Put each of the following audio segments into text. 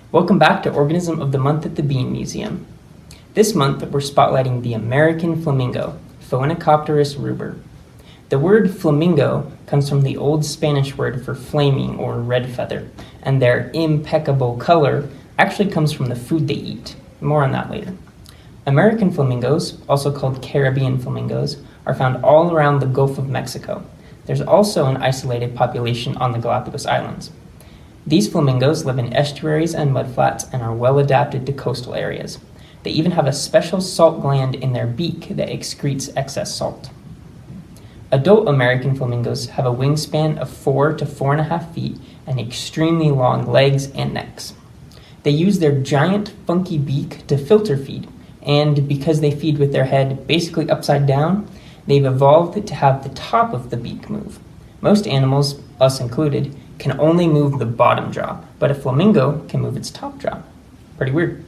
Welcome back to Organism of the Month at the Bean Museum. This month, we're spotlighting the American flamingo, Phoenicopterus ruber. The word flamingo comes from the Old Spanish word for flaming or red feather, and their impeccable color actually comes from the food they eat. More on that later. American flamingos, also called Caribbean flamingos, are found all around the Gulf of Mexico. There's also an isolated population on the Galapagos Islands. These flamingos live in estuaries and mudflats and are well adapted to coastal areas. They even have a special salt gland in their beak that excretes excess salt. Adult American flamingos have a wingspan of 4 to 4.5 feet and extremely long legs and necks. They use their giant, funky beak to filter feed, and because they feed with their head basically upside down, they've evolved to have the top of the beak move. Most animals, us included, can only move the bottom jaw, but a flamingo can move its top jaw. Pretty weird.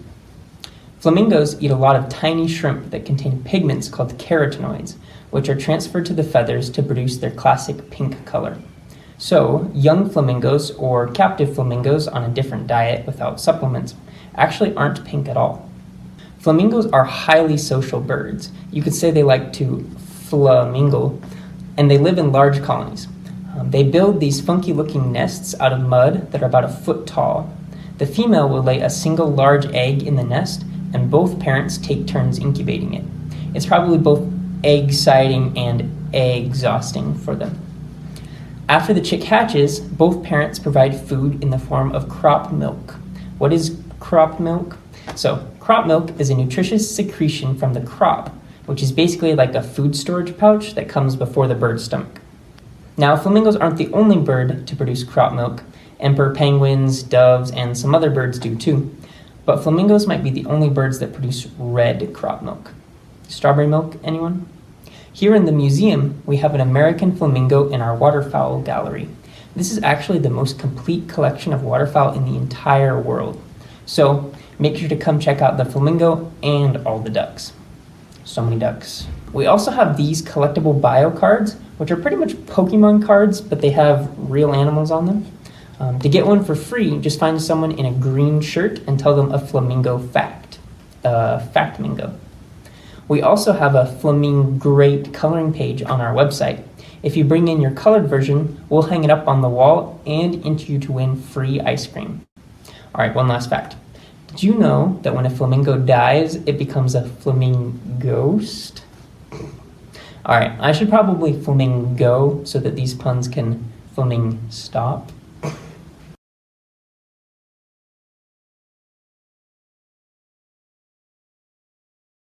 Flamingos eat a lot of tiny shrimp that contain pigments called carotenoids, which are transferred to the feathers to produce their classic pink color. So, young flamingos or captive flamingos on a different diet without supplements actually aren't pink at all. Flamingos are highly social birds. You could say they like to flamingle, and they live in large colonies. They build these funky-looking nests out of mud that are about 1 foot tall. The female will lay a single large egg in the nest, and both parents take turns incubating it. It's probably both exciting and exhausting for them. After the chick hatches, both parents provide food in the form of crop milk. What is crop milk? So, crop milk is a nutritious secretion from the crop, which is basically like a food storage pouch that comes before the bird's stomach. Now, flamingos aren't the only bird to produce crop milk. Emperor penguins, doves, and some other birds do too. But flamingos might be the only birds that produce red crop milk. Strawberry milk, anyone? Here in the museum, we have an American flamingo in our waterfowl gallery. This is actually the most complete collection of waterfowl in the entire world. So make sure to come check out the flamingo and all the ducks. So many ducks. We also have these collectible bio cards, which are pretty much Pokemon cards, but they have real animals on them. To get one for free, just find someone in a green shirt and tell them a flamingo fact. Factmingo. We also have a Flamingrate coloring page on our website. If you bring in your colored version, we'll hang it up on the wall and enter you to win free ice cream. All right, one last fact. Did you know that when a flamingo dies, it becomes a flamingost? All right, I should probably flamingo so that these puns can flaming stop.